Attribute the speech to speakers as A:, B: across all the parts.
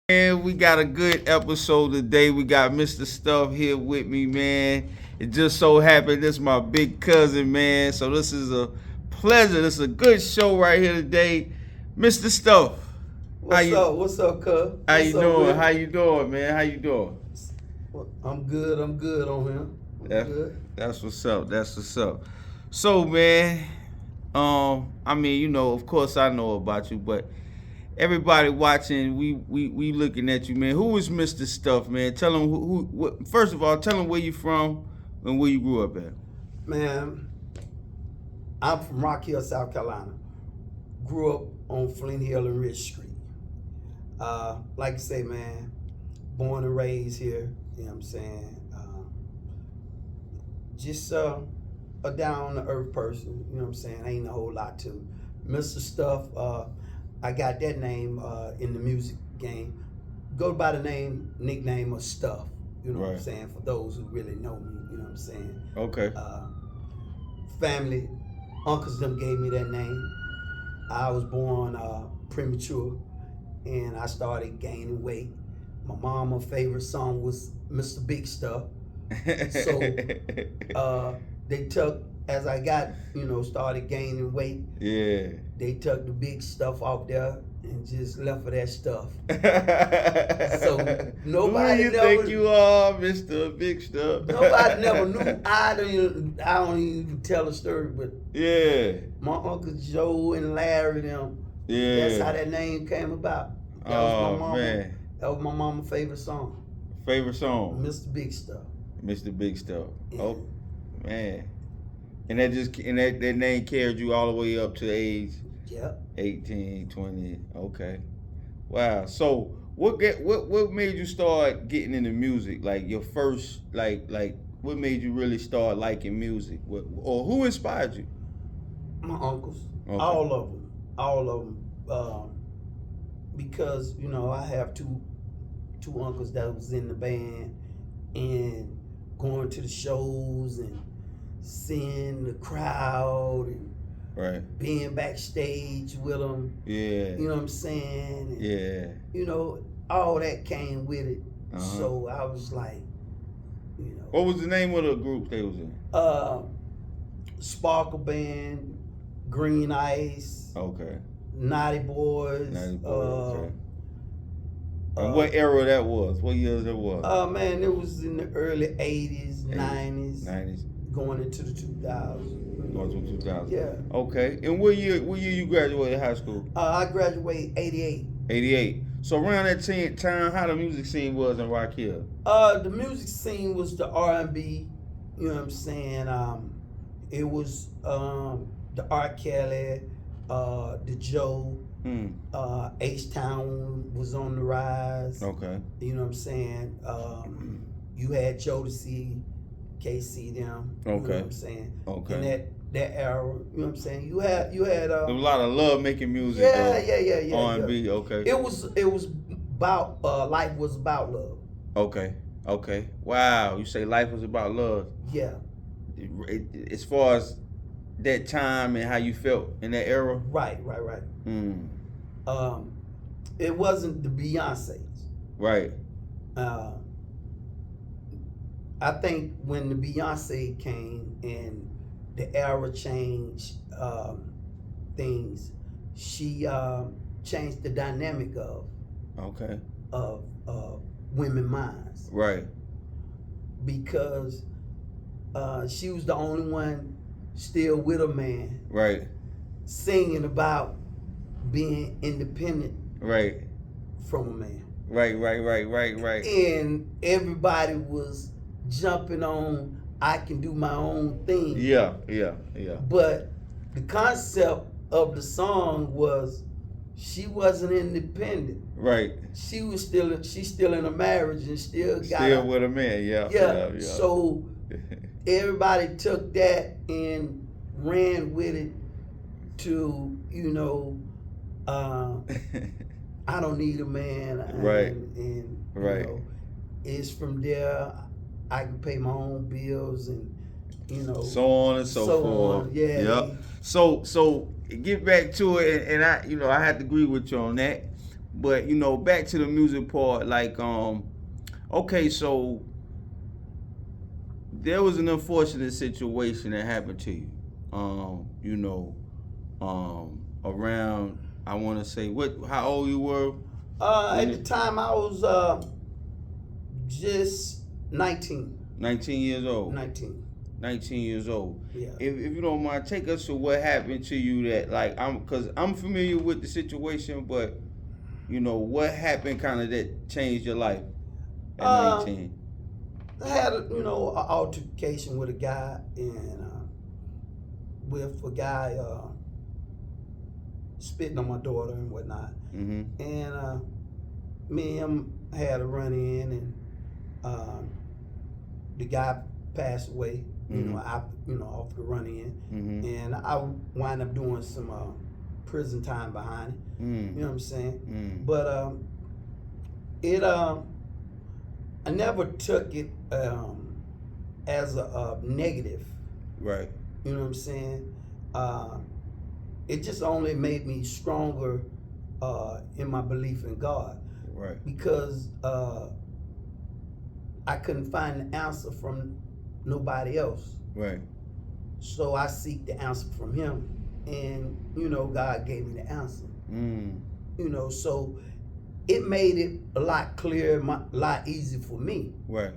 A: Man, we got a good episode today. We got Mr. Stuff here with me, man. It just so happened this is my big cousin, man. So this is a pleasure. This is a good show right here today. Mr. Stuff.
B: What's up? What's up, cuz?
A: How you doing?
B: Man?
A: How you doing, man? How you doing?
B: I'm good. I'm good on here. Good.
A: That's what's up. That's what's up. So, man, of course I know about you, but everybody watching, we looking at you, man. Who is Mr. Stuff, man? Tell them first of all, tell them where you from and where you grew up at.
B: Man, I'm from Rock Hill, South Carolina. Grew up on Flint Hill and Rich Street. Like I say, man, born and raised here. You know what I'm saying? Just a down to earth person. You know what I'm saying? Ain't a whole lot to Mr. Stuff. I got that name in the music game. Go by the nickname of Stuff. You know what I'm saying? For those who really know me, you know what I'm saying?
A: Okay.
B: Family, uncles them gave me that name. I was born premature, and I started gaining weight. My mama's favorite song was Mr. Big Stuff. So they took, as I got, started gaining weight.
A: Yeah.
B: They took the big stuff off there and just left for that stuff. So nobody
A: Who do you think you are, Mr. Big Stuff?
B: Nobody never knew. I don't even tell a story, but
A: yeah,
B: my Uncle Joe and Larry them.
A: Yeah.
B: That's how that name came about. That was my mama. Man. That was my mama's favorite song.
A: Favorite song?
B: Mr. Big Stuff.
A: Mr. Big Stuff. Yeah. Oh, man. And that name carried you all the way up to age 18, 20. Okay. Wow. So what made you start getting into music? Like your first like what made you really start liking music? Or who inspired you?
B: My uncles. Okay. All of them. Because I have two uncles that was in the band and going to the shows and seeing the crowd and being backstage with them. Yeah. You know what I'm saying? And,
A: yeah.
B: All that came with it. So I was like,
A: What was the name of the group they was in?
B: Sparkle Band, Green Ice.
A: Okay.
B: Naughty Boys.
A: Okay. And what era that was? What years it was?
B: Man, it was in the early 80s, 90s.
A: 90s.
B: Going into the 2000s.
A: Going to 2000.
B: Yeah.
A: Okay. And what year you graduated high school?
B: I graduated 88.
A: 88. So around that time, how the music scene was in Rock Hill?
B: The music scene was the R&B. You know what I'm saying? It was the R. Kelly, the Joe. H-Town was on the rise.
A: Okay.
B: You know what I'm saying? You had Jodeci, KC them.
A: Okay.
B: You know what I'm saying?
A: Okay.
B: In that era, you know what I'm saying? You had
A: there was a lot of love making music.
B: Yeah.
A: R&B,
B: yeah.
A: Okay.
B: It was about life was about love.
A: Okay. Wow, you say life was about love.
B: Yeah.
A: As far as that time and how you felt in that era?
B: Right. It wasn't the Beyonces.
A: Right.
B: I think when the Beyonce came and the era changed things, she changed the dynamic of women minds.
A: Right.
B: Because she was the only one still with a man.
A: Right.
B: Singing about being independent.
A: Right.
B: From a man.
A: Right.
B: And everybody was jumping on, I can do my own thing.
A: Yeah.
B: But the concept of the song was she wasn't independent.
A: Right.
B: She's still in a marriage and still
A: with a man.
B: Yeah. So everybody took that and ran with it to, I don't need a man.
A: Right.
B: And it's from there I can pay my own bills and
A: so on and so forth.
B: Yeah.
A: Yep. So get back to it, and I had to agree with you on that. But you know, back to the music part. Like, okay, so there was an unfortunate situation that happened to you. You know, around, I want to say, how old you were?
B: At the time, I was just 19.
A: 19 years old. 19 years old.
B: Yeah.
A: If you don't mind, take us to what happened to you that, like, because I'm familiar with the situation, but you know what happened kind of that changed your life at 19.
B: I had an altercation with a guy, and with a guy spitting on my daughter and whatnot.
A: Mm-hmm.
B: And me and him had a run in, and the guy passed away.
A: Mm-hmm.
B: Off the run in,
A: Mm-hmm.
B: and I wind up doing some prison time behind it.
A: Mm-hmm.
B: You know what I'm saying?
A: Mm-hmm.
B: But I never took it as a negative.
A: Right.
B: You know what I'm saying? It just only made me stronger in my belief in God.
A: Right.
B: Because I couldn't find the answer from nobody else.
A: Right.
B: So I seek the answer from Him, and God gave me the answer.
A: Mm.
B: So it made it a lot clearer, a lot easier for me.
A: Right.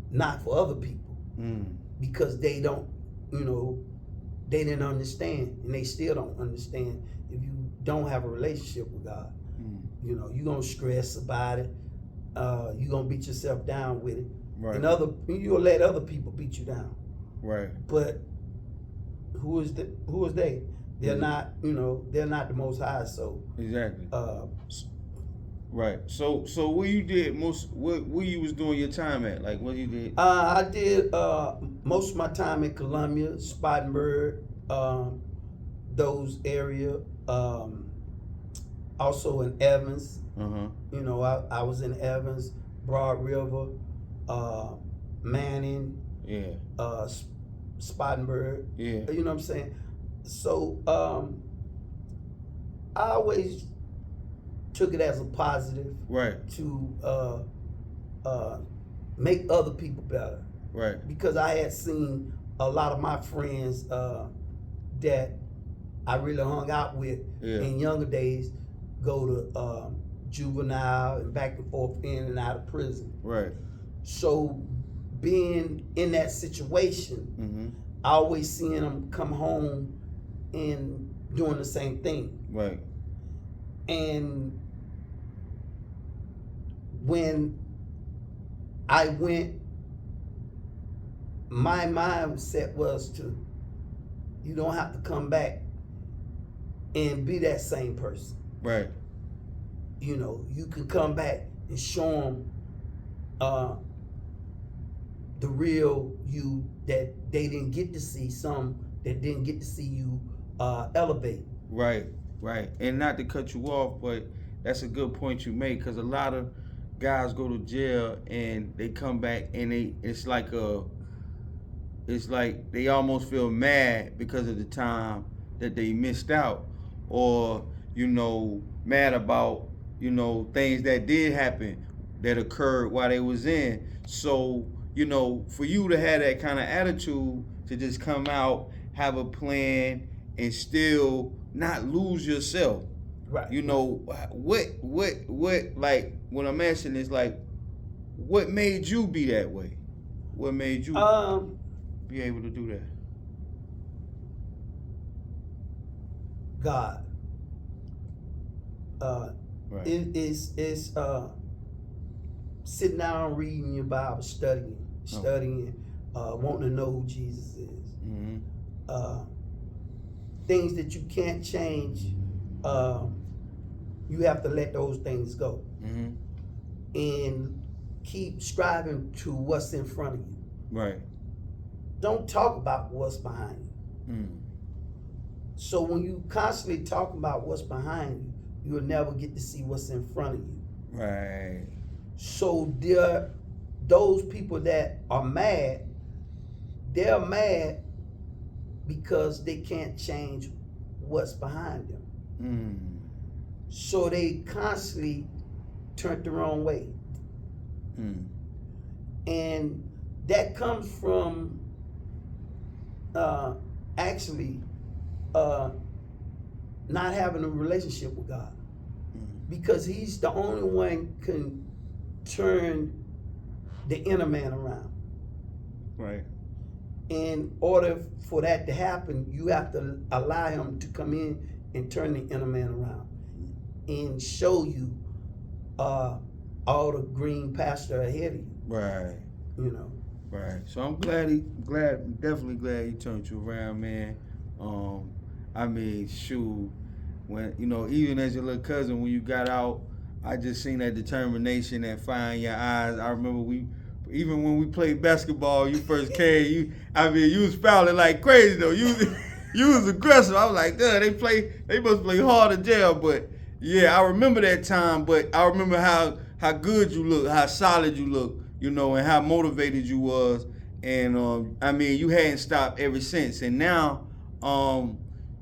B: Not for other people.
A: Mm.
B: Because they don't, they didn't understand, and they still don't understand if you don't have a relationship with God.
A: Mm.
B: You're going to stress about it. You're going to beat yourself down with it.
A: Right.
B: And you'll let other people beat you down.
A: Right.
B: But who is they? They're not, they're not the Most High. So
A: exactly. Right. So where you did where you was doing your time at? Like what you did?
B: I did most of my time in Columbia, Spartanburg, those area. Also in Evans.
A: Uh-huh.
B: I was in Evans, Broad River, Manning.
A: Yeah.
B: Spartanburg.
A: Yeah.
B: You know what I'm saying? So I always took it as a positive.
A: Right.
B: To make other people better.
A: Right.
B: Because I had seen a lot of my friends that I really hung out with in younger days go to juvenile and back and forth in and out of prison.
A: Right.
B: So being in that situation,
A: mm-hmm.
B: I always seeing them come home and doing the same thing.
A: Right.
B: And when I went, my mindset was to, you don't have to come back and be that same person.
A: Right.
B: You can come back and show them the real you that they didn't get to see, some that didn't get to see you elevate.
A: Right, right. And not to cut you off, but that's a good point you make, because a lot of guys go to jail and they come back and it's like they almost feel mad because of the time that they missed out, or mad about things that did happen that occurred while they was in. So for you to have that kind of attitude, to just come out, have a plan, and still not lose yourself.
B: Right.
A: What like what I'm asking is, like, what made you be that way? What made you be able to do that?
B: God.
A: Right.
B: It's sitting down, reading your Bible, studying, wanting to know who Jesus is.
A: Mm-hmm.
B: Things that you can't change, you have to let those things go.
A: Mm-hmm.
B: And keep striving to what's in front of you.
A: Right.
B: Don't talk about what's behind you.
A: Mm.
B: So when you constantly talk about what's behind you, you'll never get to see what's in front of you.
A: Right.
B: So those people that are mad, they're mad because they can't change what's behind them.
A: Mm.
B: So they constantly turned the wrong way. And that comes from actually not having a relationship with God. Because he's the only one can turn the inner man around.
A: Right.
B: In order for that to happen, you have to allow him to come in and turn the inner man around and show you all the green pasture ahead of you.
A: Right.
B: You know.
A: Right. So I'm definitely glad he turned you around, man. I mean, shoot, when even as your little cousin, when you got out, I just seen that determination, that fire in your eyes. I remember even when we played basketball, you first came, you was fouling like crazy though. You was aggressive. I was like, duh, they must play hard in jail. But yeah, I remember that time. But I remember how good you look, how solid you look, and how motivated you was. And you hadn't stopped ever since. And now,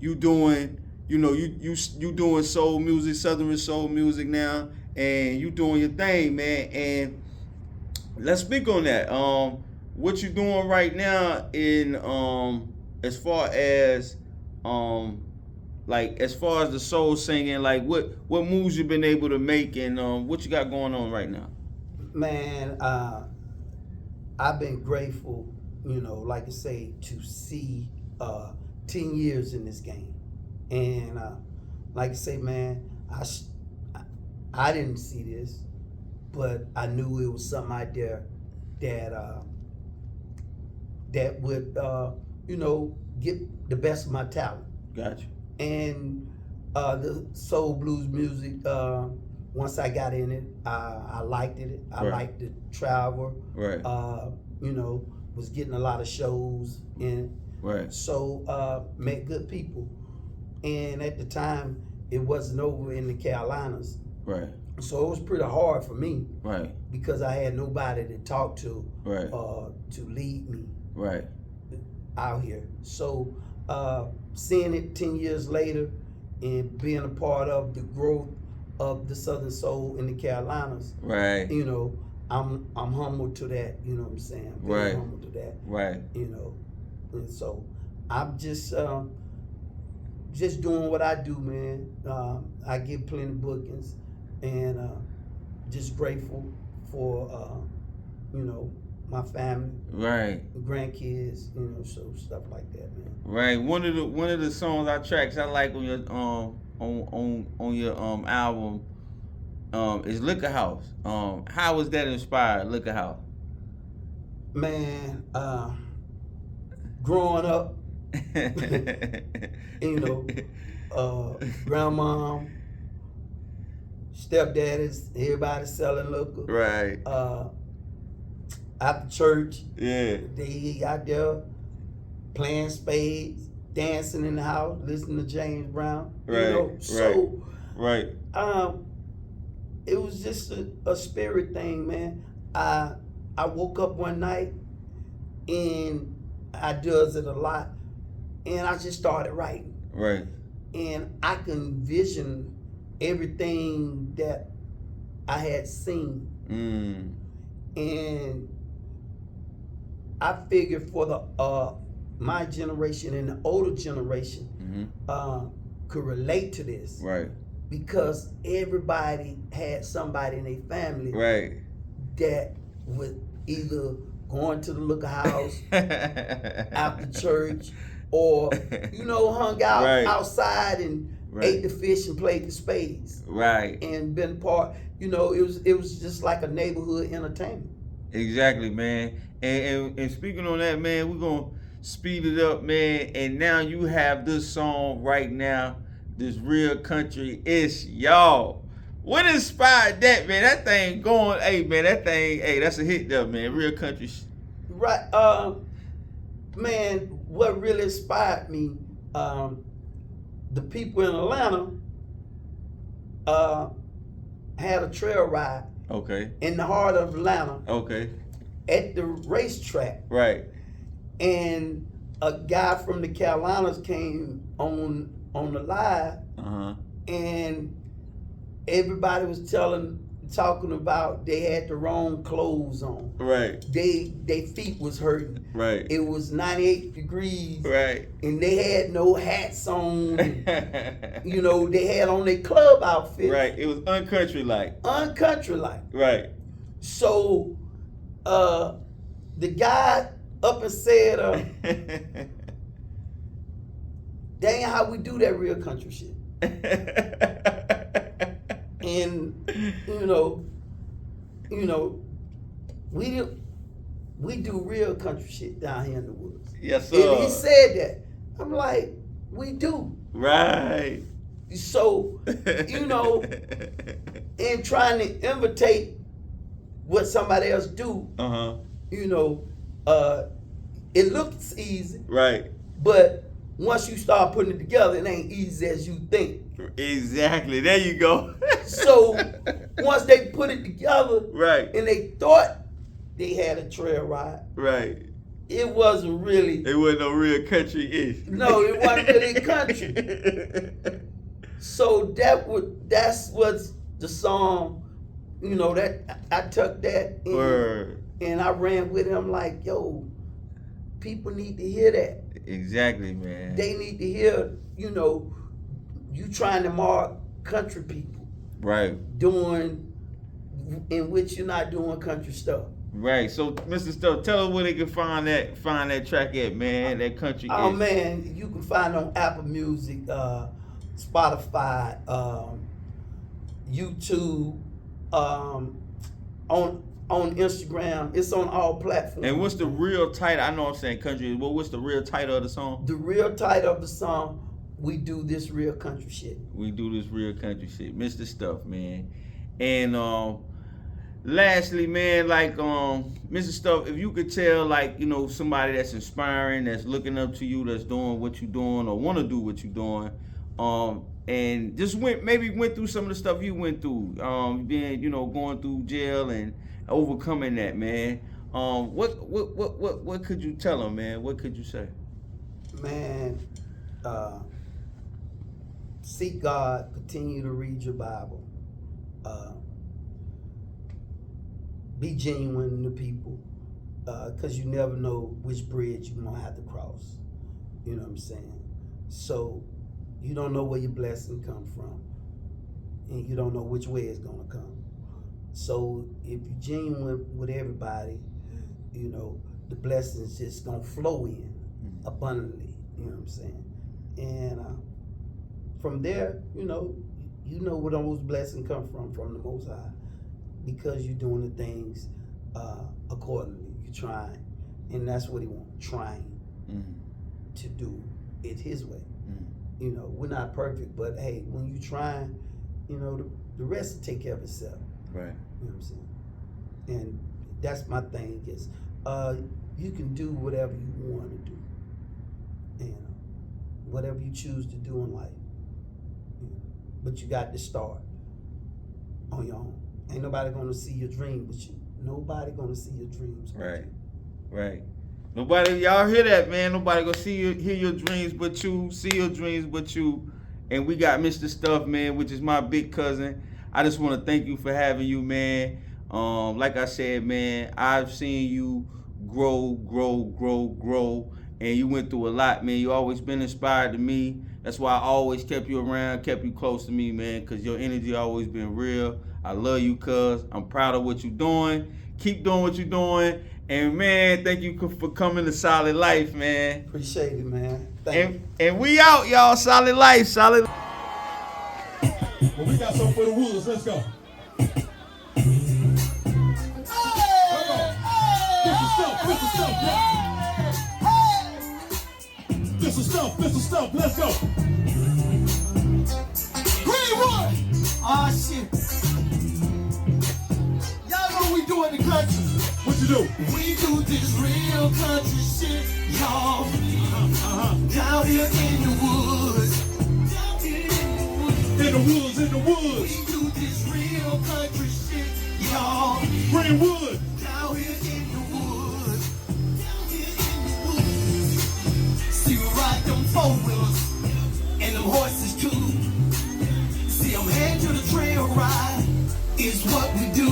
A: you doing, you doing soul music, Southern soul music now, and you doing your thing, man. And let's speak on that. What you doing right now in as far as as far as the soul singing, like what moves you been able to make, and what you got going on right now?
B: Man, I've been grateful, like I say, to see 10 years in this game. And like I say, man, I didn't see this, but I knew it was something out there that would, get the best of my talent.
A: Gotcha.
B: And the soul blues music, once I got in it, I liked it. I liked the travel.
A: Right.
B: Was getting a lot of shows in.
A: Right.
B: So met good people. And at the time, it wasn't over in the Carolinas.
A: Right.
B: So it was pretty hard for me.
A: Right.
B: Because I had nobody to talk to.
A: Right.
B: To lead me.
A: Right.
B: Out here. So seeing it 10 years later and being a part of the growth of the Southern Soul in the Carolinas.
A: Right.
B: I'm humble to that, you know what I'm saying? Very humble to that.
A: Right.
B: And so I'm just doing what I do, man. I get plenty of bookings, and just grateful for my family,
A: right,
B: grandkids, so stuff like that, man.
A: Right. One of the songs tracks I like on your on your album is Liquor House. How was that inspired, Liquor House?
B: Man, growing up, grandma, stepdaddies, everybody selling liquor.
A: Right.
B: After church,
A: yeah,
B: they out there playing spades, dancing in the house, listening to James Brown.
A: Right.
B: So
A: right.
B: It was just a spirit thing, man. I woke up one night and I does it a lot, and I just started writing.
A: Right.
B: And I can vision everything that I had seen. And I figured for the my generation and the older generation could relate to this.
A: Right.
B: Because everybody had somebody in their family
A: right.
B: that would either going to the liquor house after church, or hung out outside and ate the fish and played the spades.
A: Right.
B: And been part. It was just like a neighborhood entertainment.
A: Exactly, man. And speaking on that, man, we're gonna speed it up, man. And now you have this song right now, this Real Country. It's y'all. What inspired that, man? That thing going, hey man, that's a hit there, man. Real Country.
B: Right. Man, what really inspired me, the people in Atlanta had a trail ride.
A: Okay.
B: In the heart of Atlanta.
A: Okay.
B: At the racetrack.
A: Right.
B: And a guy from the Carolinas came on the live.
A: Uh-huh.
B: And everybody was talking about they had the wrong clothes on.
A: Right.
B: They feet was hurting.
A: Right.
B: It was 98 degrees.
A: Right.
B: And they had no hats on. You know, they had on their club outfit.
A: Right. It was uncountry-like.
B: Uncountry-like.
A: Right.
B: So, the guy up and said, that ain't how we do that real country shit. And you know, we do real country shit down here in the woods.
A: Yes, sir.
B: And he said that. I'm like, we do.
A: Right.
B: So, you know, in trying to imitate what somebody else do, you know, it looks easy.
A: Right.
B: But once you start putting it together, it ain't easy as you think.
A: Exactly. There you go.
B: So once they put it together,
A: right,
B: and they thought they had a trail ride,
A: right,
B: it wasn't really.
A: It wasn't no real country-ish.
B: No, it wasn't really country. So that's what's the song. You know, that I took that and I ran with him like, yo, people need to hear that.
A: Exactly, man.
B: They need to hear, you know, you trying to mark country people. Right. Doing, in which you're not doing country stuff.
A: Right. So, Mr. Stuff, tell us where they can find that track at, man, that country.
B: Oh, man, you can find it on Apple Music, Spotify, YouTube, on Instagram. It's on all platforms.
A: And what's the real title? I know I'm saying country. Well, what's the real title of the song?
B: The real title of the song, We Do This Real Country Shit.
A: We Do This Real Country Shit. Mr. Stuff, man. And lastly, man, like Mr. Stuff, if you could tell, like, you know, somebody that's inspiring, that's looking up to you, that's doing what you're doing or want to do what you're doing, and just went through some of the stuff you went through, being, you know, going through jail and overcoming that, man. What could you tell them, man? What could you say?
B: Man, seek God, continue to read your Bible. Be genuine to people, because you never know which bridge you're gonna have to cross. You know what I'm saying? So you don't know where your blessing come from, and you don't know which way it's gonna come. So if you're genuine with everybody, you know, the blessings just gonna flow in abundantly. You know what I'm saying? And from there, you know where those blessings come from the Most High, because you're doing the things accordingly. You're trying, and that's what He wants. Trying to do it His way. You know, we're not perfect, but hey, when you trying, you know, the rest will take care of itself.
A: Right.
B: You know what I'm saying? And that's my thing is, you can do whatever you want to do, and whatever you choose to do in life. You know, but you got to start on your own. Ain't nobody gonna see your dream but you. Nobody gonna see your dreams but
A: right.
B: you.
A: Right. Nobody, y'all hear that, man? Nobody gonna hear your dreams but you, see your dreams but you. And we got Mr. Stuff, man, which is my big cousin. I just want to thank you for having you, man. Like I said, man, I've seen you grow, and you went through a lot, man. You always been inspired to me. That's why I always kept you around, kept you close to me, man, because your energy always been real. I love you, cuz. I'm proud of what you're doing. Keep doing what you're doing. And, man, thank you for coming to Solid Life, man.
B: Appreciate it, man. Thank you.
A: And we out, y'all. Solid Life, Solid.
C: Well, we got something for the woods. Let's go. This is stuff, let's go. Greenwood!
B: Ah, shit. Y'all know what we do in the country.
C: What you do?
B: We do this real country shit, y'all. Down here in the woods.
C: In the woods.
B: We do this real country shit, y'all.
C: Greenwood.
B: Down here in the woods. See, we ride them four-wheelers and them horses too. See, I'm heading to the trail ride.
C: what we do.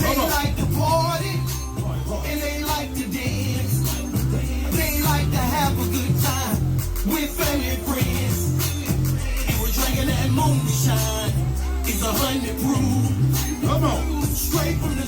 C: They like to party, and they like to dance. They like to have a good time with family and friends. And we're drinking that moonshine. It's 100 proof. Come on. Straight from the